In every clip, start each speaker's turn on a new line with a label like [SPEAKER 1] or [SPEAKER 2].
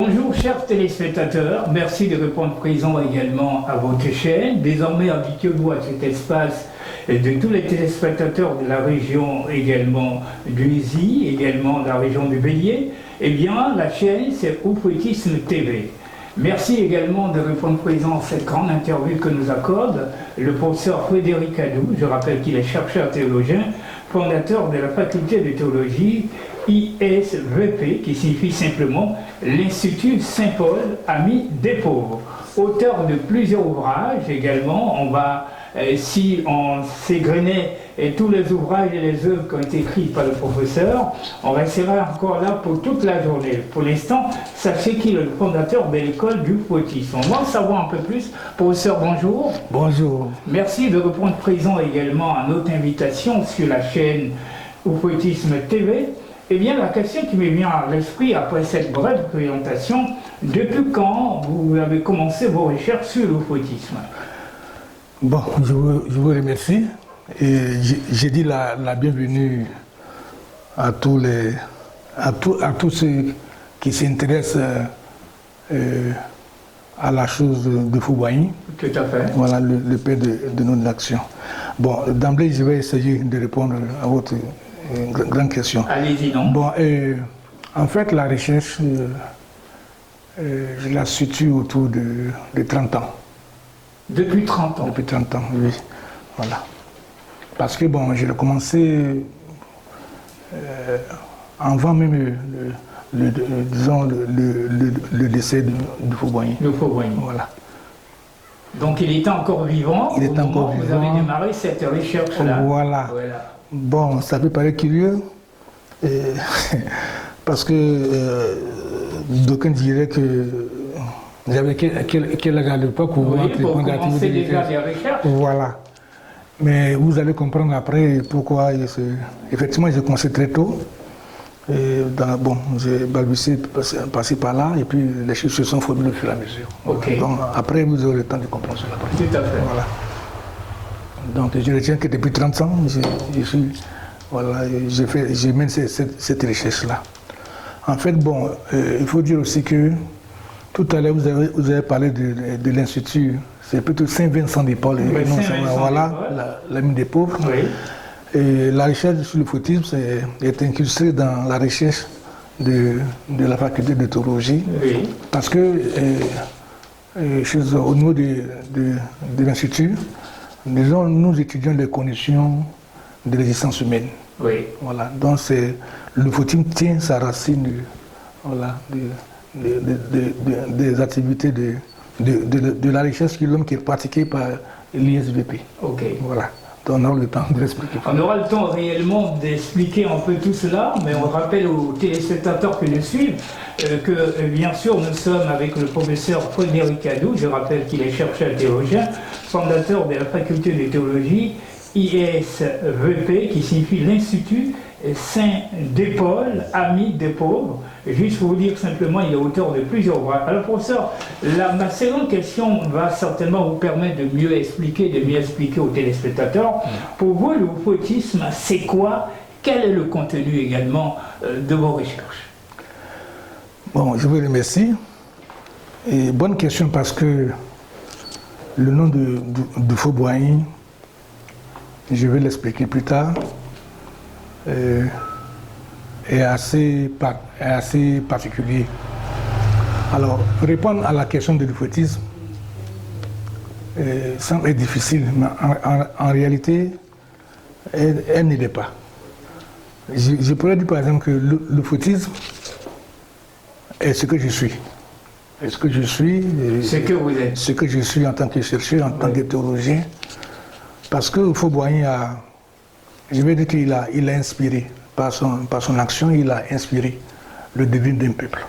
[SPEAKER 1] Bonjour chers téléspectateurs, merci de répondre présent également à votre chaîne. Désormais habituez-vous à cet espace de tous les téléspectateurs de la région également du Midi, également de la région du Bélier. Eh bien la chaîne c'est Oufouettisme TV. Merci également de répondre présent à cette grande interview que nous accorde le professeur Frédéric Adou. Je rappelle qu'il est chercheur théologien, fondateur de la faculté de théologie ISVP, qui signifie simplement l'Institut Saint-Paul, ami des pauvres. Auteur de plusieurs ouvrages également, on va, si on s'égrenait tous les ouvrages et les œuvres qui ont été écrites par le professeur, on restera encore là pour toute la journée. Pour l'instant, sachez qu'il est le fondateur de l'école du Oufouettisme. On va en savoir un peu plus. Professeur, bonjour.
[SPEAKER 2] Bonjour.
[SPEAKER 1] Merci de répondre présent également à notre invitation sur la chaîne Oufouettisme TV. Eh bien, la question qui me vient à l'esprit après cette brève présentation, depuis quand vous avez commencé vos recherches sur l'oufouettisme?
[SPEAKER 2] Bon, je vous remercie et j'ai dit la bienvenue à tous ceux qui s'intéressent à la chose de Fouboigny.
[SPEAKER 1] Tout à fait.
[SPEAKER 2] Voilà le père de nos actions. Bon, d'emblée, je vais essayer de répondre à votre grande question.
[SPEAKER 1] Allez-y, non.
[SPEAKER 2] Bon, en fait, la recherche, je la situe autour de 30 ans.
[SPEAKER 1] Depuis 30 ans.
[SPEAKER 2] Depuis 30 ans, oui. Voilà. Parce que, bon, j'ai commencé avant même le décès de Fouboigny.
[SPEAKER 1] De Fouboigny.
[SPEAKER 2] Voilà.
[SPEAKER 1] Donc, il était encore vivant.
[SPEAKER 2] Il était encore vivant.
[SPEAKER 1] Vous avez démarré cette recherche-là.
[SPEAKER 2] Voilà. Bon, ça peut paraître curieux, parce que d'aucuns diraient que j'avais quel âge à l'époque
[SPEAKER 1] pour commencer déjà des recherches.
[SPEAKER 2] Voilà. Mais vous allez comprendre après pourquoi. Effectivement, j'ai commencé très tôt. Bon, j'ai balbutié, passé par là, et puis les choses se sont formées au fur et à mesure.
[SPEAKER 1] Okay.
[SPEAKER 2] Donc après, vous aurez le temps de comprendre cela.
[SPEAKER 1] Tout à fait.
[SPEAKER 2] Voilà. Donc je retiens que depuis 30 ans, je mène cette recherche-là. En fait, bon, il faut dire aussi que tout à l'heure, vous avez parlé de l'Institut, c'est plutôt Saint-Vincent de Paul, voilà, l'ami des pauvres.
[SPEAKER 1] Oui.
[SPEAKER 2] Et la recherche sur le foutisme est incrustée dans la recherche de la faculté de théologie,
[SPEAKER 1] Oui.
[SPEAKER 2] parce que au niveau de l'Institut, disons, nous étudions les conditions de l'existence humaine.
[SPEAKER 1] Oui.
[SPEAKER 2] Voilà. Donc le foutisme tient sa racine des activités de la recherche que l'homme qui est pratiquée par l'ISVP.
[SPEAKER 1] Ok.
[SPEAKER 2] Voilà. Donc on aura le temps de l'expliquer.
[SPEAKER 1] On aura le temps réellement d'expliquer un peu tout cela, mais on rappelle aux téléspectateurs qui nous suivent que bien sûr nous sommes avec le professeur Frédéric Adou, je rappelle qu'il est chercheur théologien, fondateur de la faculté de théologie ISVP, qui signifie l'Institut Saint-Paul, ami des pauvres. Juste pour vous dire simplement, il est auteur de plusieurs ouvrages. Alors professeur, ma seconde question va certainement vous permettre de mieux expliquer aux téléspectateurs. Pour vous, le oufouettisme, c'est quoi? Quel est le contenu également de vos recherches?
[SPEAKER 2] Bon, je vous remercie. Et bonne question, parce que le nom de Fouboigny, je vais l'expliquer plus tard, est assez particulier. Alors, répondre à la question de l'oufouettisme semble être difficile, mais en réalité, elle ne l'est pas. Je pourrais dire par exemple que l'oufouettisme est ce que je suis. Est ce que je suis.
[SPEAKER 1] Ce que vous êtes.
[SPEAKER 2] Ce que je suis en tant que chercheur, en tant que théologien. Parce que Fouboigny je vais dire qu'il a inspiré, par son action, il a inspiré le devenir d'un peuple.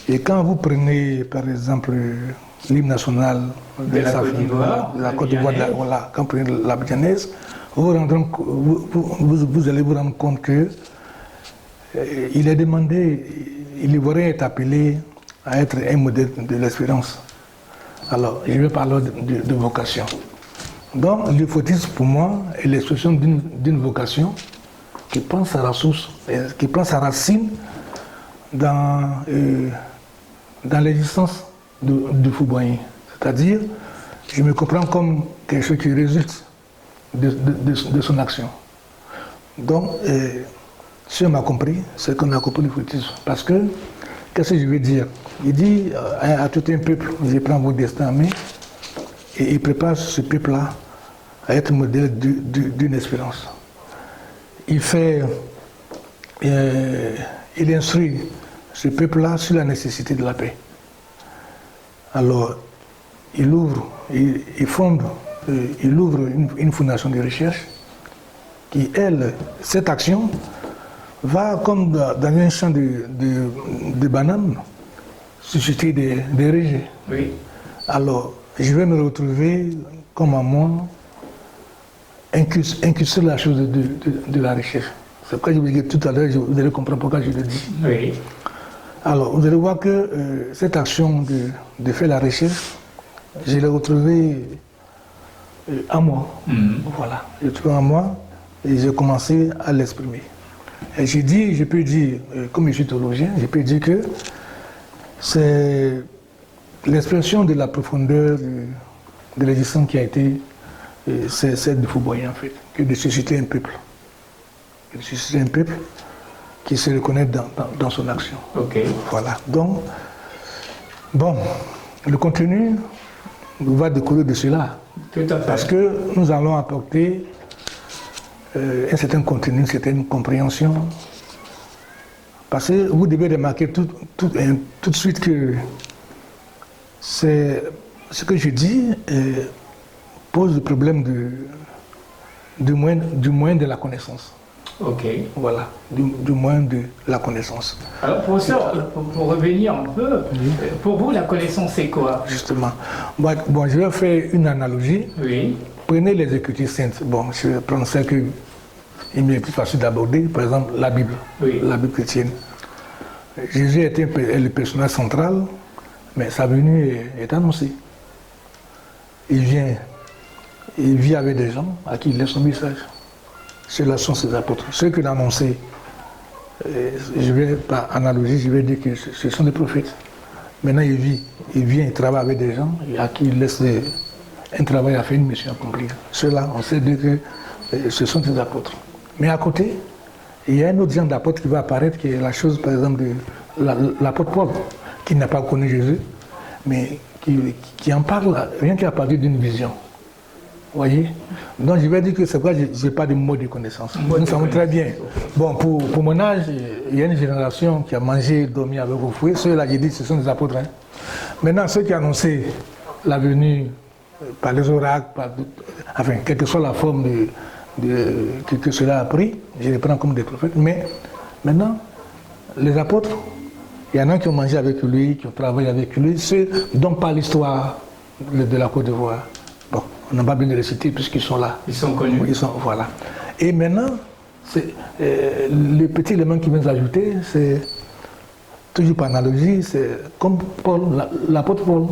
[SPEAKER 2] Et quand vous prenez, par exemple, l'hymne national
[SPEAKER 1] de la Côte d'Ivoire,
[SPEAKER 2] voilà, quand vous prenez la Badianaise, vous allez vous rendre compte que il est demandé, l'Ivoirien est appelé à être un modèle de l'espérance. Alors, je vais parler de vocation. Donc, l'oufouettisme, pour moi, est l'expression d'une vocation qui prend sa ressource, qui prend sa racine dans dans l'existence du Fauboyant. C'est-à-dire, je me comprends comme quelque chose qui résulte de son action. Donc, si on m'a compris, c'est qu'on a compris le foutisme. Parce que, qu'est-ce que je veux dire? Il dit à tout un peuple, je prends vos destins en main, et il prépare ce peuple-là à être modèle d'une espérance. Il instruit ce peuple-là sur la nécessité de la paix. Alors, il ouvre une fondation de recherche qui, elle, cette action, va comme dans un champ de bananes susciter des rejets.
[SPEAKER 1] Oui.
[SPEAKER 2] Alors, je vais me retrouver comme à moi, incrusté la chose de la recherche. C'est pourquoi je vous dis tout à l'heure, vous allez comprendre pourquoi je le dis.
[SPEAKER 1] Oui.
[SPEAKER 2] Alors, vous allez voir que cette action de faire la recherche, je l'ai retrouvée en moi. Voilà, je l'ai trouvée en moi et j'ai commencé à l'exprimer. Et je peux dire, comme je suis théologien, je peux dire que c'est l'expression de la profondeur de l'existence qui a été celle du Fauboyant, en fait, que de susciter un peuple. De susciter un peuple qui se reconnaît dans son action.
[SPEAKER 1] Ok.
[SPEAKER 2] Voilà. Donc, bon, le contenu va découler de cela.
[SPEAKER 1] Tout à fait.
[SPEAKER 2] Parce que nous allons apporter un certain contenu, une certaine compréhension. Parce que vous devez remarquer tout de suite que c'est ce que je dis pose le problème du moyen de la connaissance.
[SPEAKER 1] Ok.
[SPEAKER 2] Voilà, du moyen de la connaissance.
[SPEAKER 1] Alors, professeur, pour revenir un peu, pour vous, la connaissance, c'est quoi?
[SPEAKER 2] Justement. Bon, je vais faire une analogie.
[SPEAKER 1] Oui.
[SPEAKER 2] Prenez les Écritures saintes. Bon, je vais prendre celle que il m'est plus facile d'aborder, par exemple la Bible,
[SPEAKER 1] Oui.
[SPEAKER 2] la Bible chrétienne. Jésus était le personnage central, mais sa venue est annoncée. Il vit avec des gens à qui il laisse son message. Ceux-là sont ses apôtres. Ceux qu'il a annoncés, je vais par analogie, je vais dire que ce sont des prophètes. Maintenant, il vient, il travaille avec des gens à qui il laisse un travail à faire, une mission à accomplir. Ceux-là, on sait dire que ce sont des apôtres. Mais à côté, il y a un autre genre d'apôtre qui va apparaître, qui est la chose, par exemple, de l'apôtre Paul, qui n'a pas connu Jésus, mais qui en parle, rien qu'à partir d'une vision. Vous voyez? Donc je vais dire que c'est pourquoi je n'ai pas de mot de connaissance. Nous savons très bien. Bon, pour mon âge, il y a une génération qui a mangé, dormi avec vos fouets. Ceux-là, j'ai dit, ce sont des apôtres. Hein. Maintenant, ceux qui annonçaient la venue par les oracles, enfin, quelle que soit la forme que cela a pris, je les prends comme des prophètes. Mais maintenant, les apôtres, il y en a qui ont mangé avec lui, qui ont travaillé avec lui, ceux dont parle l'histoire de la Côte d'Ivoire. Bon, on n'a pas besoin de les citer puisqu'ils sont là.
[SPEAKER 1] Ils sont connus.
[SPEAKER 2] Voilà. Et maintenant, le petit élément qui vient s'ajouter, c'est toujours par analogie, c'est comme Paul, l'apôtre Paul,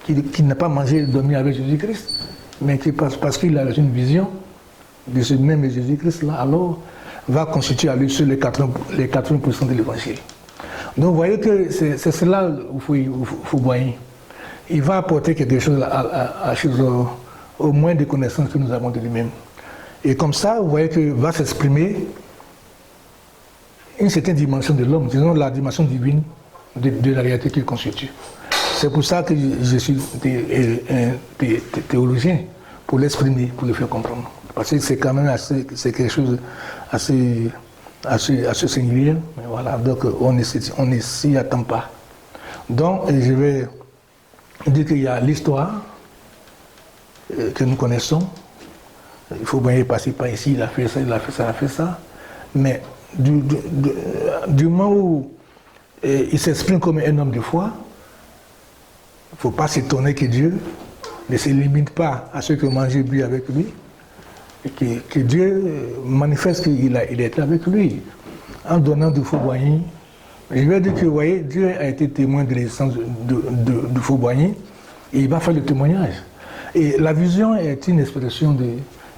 [SPEAKER 2] qui n'a pas mangé et dormi avec Jésus-Christ, mais qui, parce qu'il a une vision de ce même Jésus-Christ-là, alors va constituer à lui sur les 80% de l'évangile. Donc vous voyez que c'est cela où Fauboyant. Il va apporter quelque chose au moins de connaissances que nous avons de lui-même. Et comme ça, vous voyez que va s'exprimer une certaine dimension de l'homme, disons la dimension divine de la réalité qu'il constitue. C'est pour ça que je suis théologien, pour l'exprimer, pour le faire comprendre. Parce que c'est quand même c'est quelque chose assez singulier. Voilà, donc on ne s'y attend pas. Donc je vais dire qu'il y a l'histoire que nous connaissons. Il faut bien passer par ici, il a fait ça, il a fait ça, il a fait ça. Mais du moment où il s'exprime comme un homme de foi, il ne faut pas s'étonner que Dieu ne se limite pas à ceux qui ont mangé bu avec lui, et que Dieu manifeste qu'il est avec lui, en donnant du Fauboyant. Je vais dire que, vous voyez, Dieu a été témoin de l'existence du Fauboyant, et il va faire le témoignage. Et la vision est une expression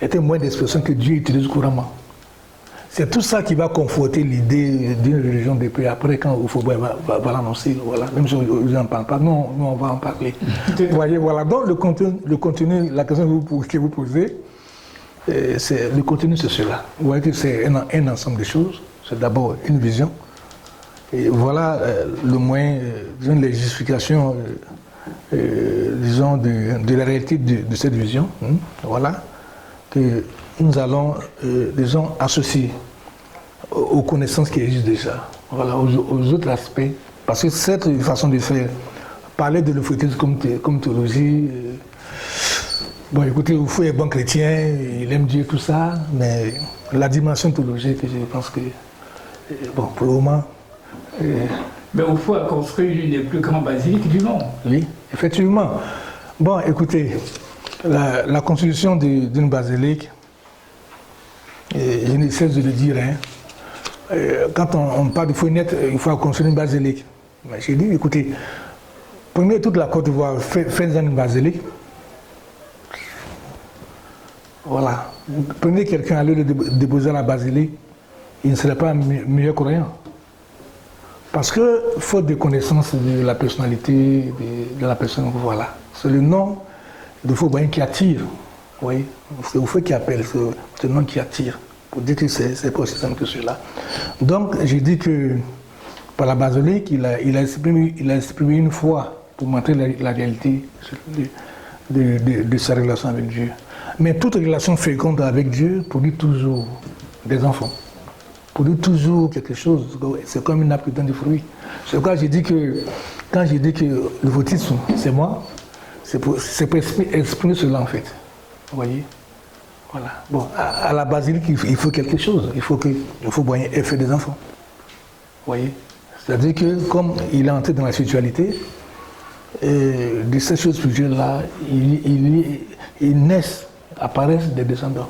[SPEAKER 2] est un moyen d'expression que Dieu utilise couramment. C'est tout ça qui va conforter l'idée d'une religion de paix. Après, quand Houphouët-Boigny va l'annoncer, voilà, même si on n'en parle pas, nous on va en parler. Vous voyez, voilà. Donc le contenu, la question que vous posez, le contenu c'est cela. Vous voyez que c'est un ensemble de choses. C'est d'abord une vision. Et voilà le moyen, disons, les justifications, disons, de la réalité de cette vision. Voilà. Que nous allons, disons, associer aux connaissances qui existent déjà, voilà, aux autres aspects. Parce que cette façon de faire, parler de l'euphotisme comme théologie, bon, écoutez, Houphouët est bon chrétien, il aime Dieu, tout ça, mais la dimension théologique, je pense que, bon, pour le moment...
[SPEAKER 1] mais Houphouët a construit l'une des plus grandes basiliques du monde.
[SPEAKER 2] Oui, effectivement. Bon, écoutez, la construction d'une basilique, je ne cesse de le dire, hein, quand on parle de fenêtre, il faut construire une basilique. Mais j'ai dit, écoutez, prenez toute la Côte d'Ivoire, faites-en une basilique. Voilà. Prenez quelqu'un à le déposer à la basilique, il ne serait pas meilleur croyant. Parce que, faute de connaissance de la personnalité de la personne, voilà. C'est le nom de Houphouët-Boigny qui attire. Oui, c'est Houphouët qui appelle, c'est le nom qui attire. Pour dire que c'est pas aussi simple que cela. Donc, j'ai dit que par la basilique, il a exprimé une foi pour montrer la réalité de sa relation avec Dieu. Mais toute relation féconde avec Dieu produit toujours des enfants. Produit toujours quelque chose. C'est comme une nappe qui donne des fruits. C'est pourquoi j'ai dit que, quand j'ai dit que le fautisme, c'est moi, c'est pour exprimer cela en fait. Vous voyez? Voilà. Bon, à la basilique, il faut quelque chose. Il faut Houphouët-Boigny ait fait des enfants. Vous voyez? C'est-à-dire que, comme il est entré dans la spiritualité, de ces choses spirituelles-là, ils naissent, apparaissent des descendants.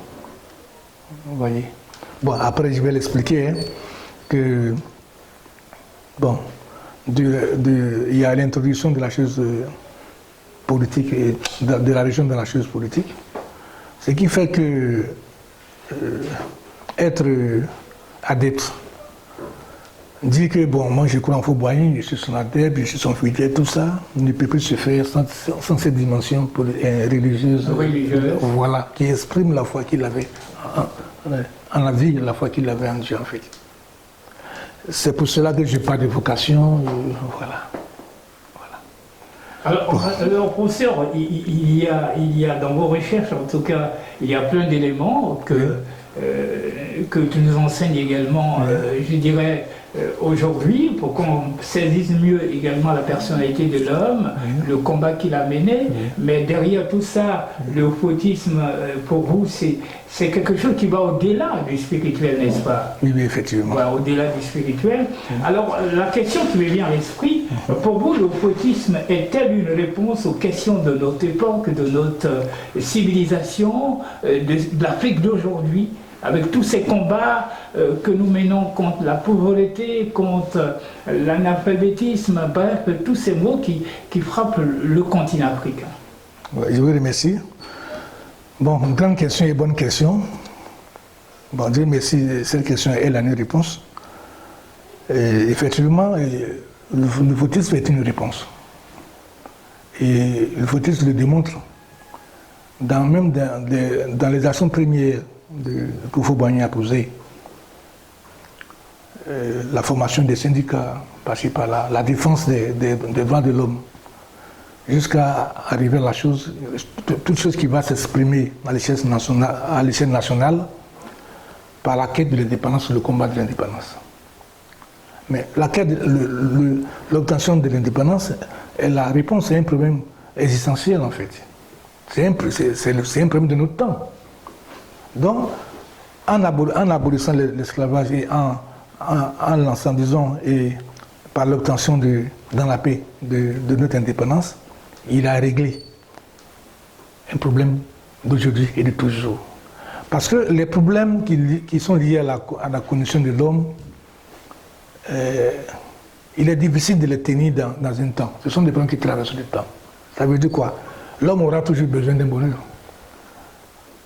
[SPEAKER 2] Vous voyez? Bon, après, je vais l'expliquer, hein, que, bon, il y a l'introduction de la chose politique, et de la religion dans la chose politique. Ce qui fait que être adepte, dire que bon, moi je crois en Houphouët-Boigny, je suis son adepte, je suis son fidèle, tout ça ne peut plus se faire sans cette dimension religieuse, voilà, qui exprime la foi qu'il avait en la vie, la foi qu'il avait en Dieu en fait. C'est pour cela que je parle de vocation, voilà.
[SPEAKER 1] Alors, professeur, il y a dans vos recherches, en tout cas, il y a plein d'éléments que tu nous enseignes également, je dirais, aujourd'hui, pour qu'on saisisse mieux également la personnalité de l'homme, le combat qu'il a mené. Mais derrière tout ça, le fautisme, pour vous, c'est quelque chose qui va au-delà du spirituel, n'est-ce pas?
[SPEAKER 2] Oui, effectivement.
[SPEAKER 1] Voilà, au-delà du spirituel. Alors, la question qui me vient à l'esprit, pour vous, le fautisme est-elle une réponse aux questions de notre époque, de notre civilisation, de l'Afrique d'aujourd'hui, avec tous ces combats que nous menons contre la pauvreté, contre l'analphabétisme, bref, tous ces mots qui frappent le continent africain?
[SPEAKER 2] Je vous remercie. Bon, une grande question et bonne question. Bon, Dieu merci, cette question est la réponse. Et effectivement, le fautisme est une réponse. Et le fautisme le démontre, même dans les actions premières que Houphouët-Boigny a posées. La formation des syndicats, par-ci par-là, la défense des droits de l'homme, jusqu'à arriver à la chose, toute chose qui va s'exprimer à l'échelle nationale par la quête de l'indépendance, le combat de l'indépendance. Mais la quête, l'obtention de l'indépendance, la réponse à un problème existentiel en fait. C'est un problème de notre temps. Donc, en abolissant l'esclavage et en lançant, disons, et par l'obtention dans la paix de notre indépendance, il a réglé un problème d'aujourd'hui et de toujours. Parce que les problèmes qui sont liés à la condition de l'homme, il est difficile de les tenir dans un temps. Ce sont des problèmes qui traversent le temps. Ça veut dire quoi? L'homme aura toujours besoin d'un bonheur.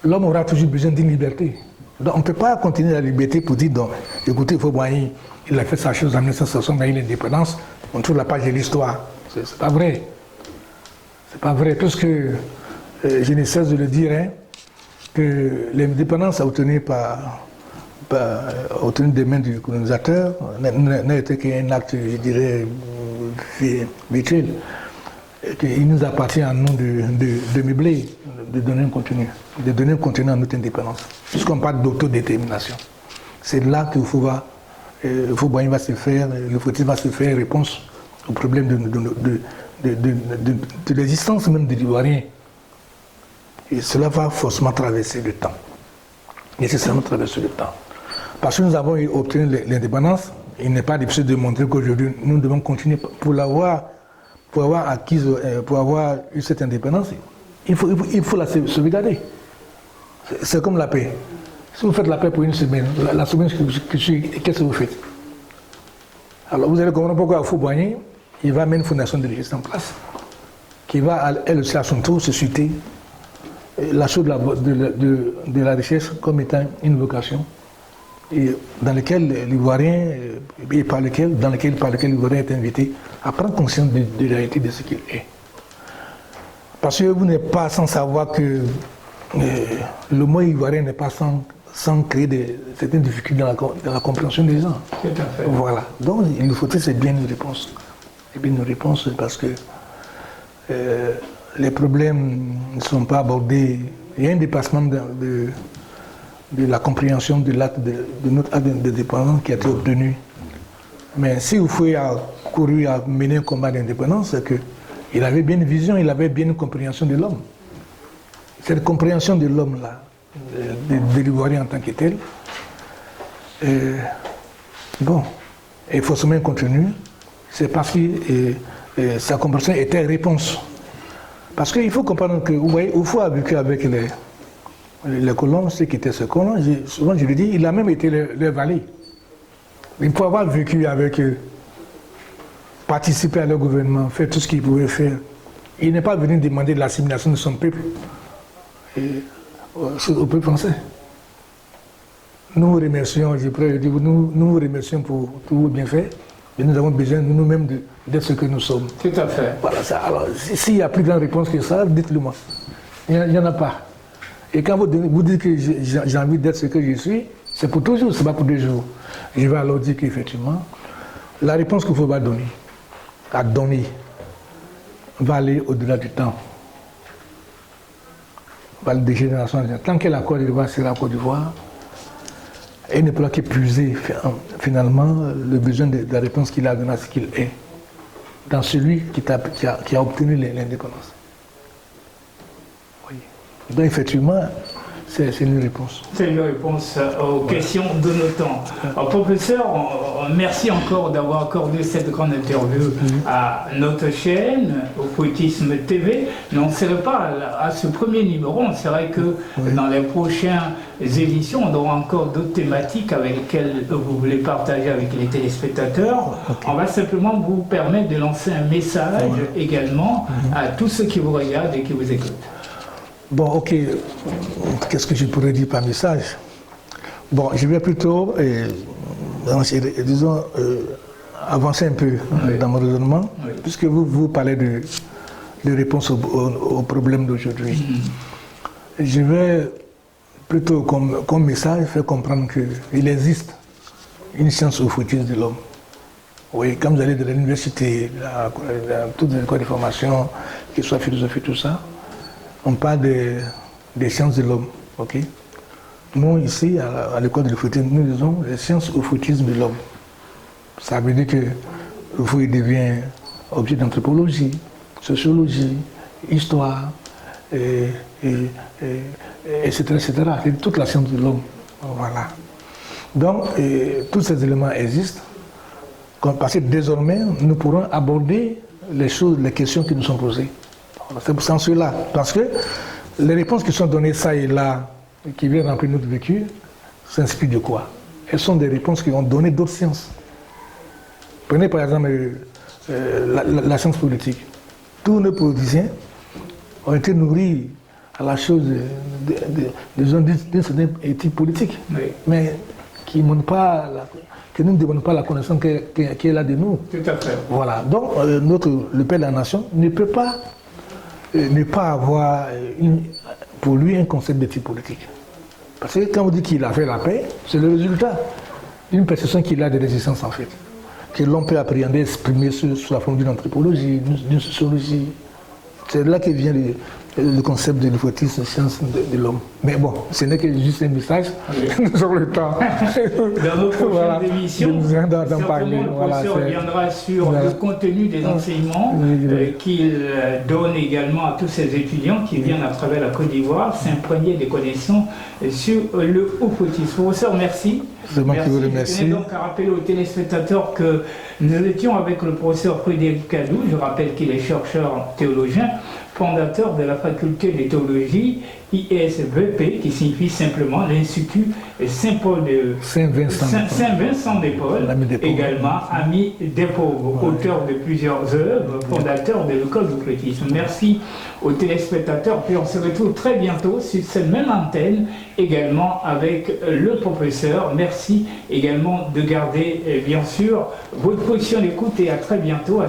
[SPEAKER 2] L'homme aura toujours besoin d'une liberté. Donc on ne peut pas continuer la liberté pour dire, donc, écoutez, il faut voir, il a fait sa chose en 1960, il a eu l'indépendance, on trouve la page de l'histoire. C'est pas vrai. C'est pas vrai, puisque je ne cesse de le dire, hein, que l'indépendance obtenue obtenue des mains du colonisateur n'a été qu'un acte, je dirais, virtuel. Il nous appartient à nous de meubler, de donner un contenu à notre indépendance. Puisqu'on parle d'autodétermination. C'est là qu'il faut voir, le Fauboyant va se faire, le fautisme va se faire réponse au problème de l'existence même de l'Ivoirien. Et cela va forcément traverser le temps. Nécessairement traverser le temps. Parce que nous avons obtenu l'indépendance, il n'est pas difficile de montrer qu'aujourd'hui, nous devons continuer pour avoir eu cette indépendance, il faut la sauvegarder. C'est comme la paix. Si vous faites la paix pour une semaine, la semaine qu'est-ce que vous faites? Alors vous allez comprendre pourquoi au Fauboyant, il va mettre une fondation de richesse en place, qui va, elle aussi à son tour, se susciter la chose de la richesse comme étant une vocation, et dans lequel l'Ivoirien, dans lequel l'Ivoirien est invité à prendre conscience de la réalité de ce qu'il est. Parce que vous n'êtes pas sans savoir que le mot ivoirien n'est pas sans créer certaines difficultés dans la compréhension des gens.
[SPEAKER 1] Tout à fait.
[SPEAKER 2] Voilà. Donc il nous faut c'est bien une réponse. C'est bien une réponse parce que les problèmes ne sont pas abordés. Il y a un dépassement de la compréhension de notre acte d'indépendance qui a été obtenu. Mais si Houphouët a couru à mener un combat d'indépendance, c'est qu'il avait bien une vision, il avait bien une compréhension de l'homme. Cette compréhension de l'homme-là, de l'Ivoirien en tant que tel, est forcément continue, c'est parce que sa compréhension était réponse. Parce qu'il faut comprendre que Houphouët a vécu avec les colons, ceux qui étaient ses colons, souvent je le dis, il a même été leur valet. Il faut avoir vécu avec eux, participer à leur gouvernement, faire tout ce qu'il pouvait faire. Il n'est pas venu demander l'assimilation de son peuple au peuple français. Nous vous remercions, nous vous remercions pour tous vos bienfaits, et nous avons besoin nous-mêmes d'être ce que nous sommes.
[SPEAKER 1] Tout à fait.
[SPEAKER 2] Voilà ça. Alors, s'il y a plus grande réponse que ça, dites-le moi. Il n'y en a pas. Et quand vous dites que j'ai envie d'être ce que je suis, c'est pour toujours, ce n'est pas pour 2 jours. Je vais alors dire qu'effectivement, la réponse qu'il faut donner, va aller au-delà du temps. Va aller des générations. Tant que la Côte d'Ivoire sera la Côte d'Ivoire, il ne pourra qu'épuiser finalement le besoin de la réponse qu'il a donné à ce qu'il est, dans celui qui a obtenu l'indépendance. Oui. Donc effectivement, c'est une réponse.
[SPEAKER 1] C'est une réponse aux questions de nos temps. Alors, professeur, merci encore d'avoir accordé cette grande interview à notre chaîne, au Poétisme TV. Mais on ne serait pas à ce premier numéro, on serait que dans les prochaines éditions, on aura encore d'autres thématiques avec lesquelles vous voulez partager avec les téléspectateurs. On va simplement vous permettre de lancer un message également à tous ceux qui vous regardent et qui vous écoutent.
[SPEAKER 2] Bon, ok. Qu'est-ce que je pourrais dire par message? Bon, je vais plutôt, disons, avancer un peu dans mon raisonnement, puisque vous parlez de réponse aux problèmes d'aujourd'hui. Je vais plutôt, comme message, faire comprendre qu'il existe une science au foutisme de l'homme. Oui, quand vous allez de l'université, dans toutes les écoles de formation, que ce soit philosophie, tout ça, on parle des sciences de l'homme, ok? Nous, ici, à l'école de l'Oufoutisme, nous disons les sciences au foutisme de l'homme. Ça veut dire que l'Oufoutisme devient objet d'anthropologie, sociologie, histoire, etc., etc. C'est toute la science de l'homme. Voilà. Donc, tous ces éléments existent, parce que désormais, nous pourrons aborder les questions qui nous sont posées. C'est pour ça cela, parce que les réponses qui sont données ça et là, qui viennent remplir notre vécu, s'inspirent de quoi? Elles sont des réponses qui ont donné d'autres sciences. Prenez par exemple la science politique. Tous nos politiciens ont été nourris à la chose des gens d'une certaine éthique politique,
[SPEAKER 1] Oui.
[SPEAKER 2] mais qui ne nous demandent pas la connaissance qu'elle a de nous.
[SPEAKER 1] Tout à fait.
[SPEAKER 2] Voilà. Donc, le père de la nation ne peut pas ne pas avoir pour lui un concept d'éthique politique. Parce que quand on dit qu'il a fait la paix, c'est le résultat d'une perception qu'il a de l'existence en fait, que l'on peut appréhender, exprimer sous la forme d'une anthropologie, d'une sociologie. C'est là que vient le concept de l'hypothèse science de l'homme. Mais bon, ce n'est que juste un message. Oui. Nous avons le temps.
[SPEAKER 1] Dans nos prochaines émissions, certainement le professeur reviendra sur le contenu des enseignements qu'il donne également à tous ces étudiants qui viennent à travers la Côte d'Ivoire s'imprégner des connaissances sur le hypotisme. Professeur, merci.
[SPEAKER 2] C'est moi qui vous remercie.
[SPEAKER 1] Je tenais donc à rappeler aux téléspectateurs que nous étions avec le professeur Frédéric Kadou. Je rappelle qu'il est chercheur théologien, fondateur de la faculté de théologie ISVP, qui signifie simplement l'Institut Saint-Paul de Saint-Vincent de Paul, également ami des pauvres, auteur de plusieurs œuvres, fondateur de l'école du chrétisme. Merci aux téléspectateurs, puis on se retrouve très bientôt sur cette même antenne, également avec le professeur. Merci également de garder, bien sûr, votre position d'écoute et à très bientôt.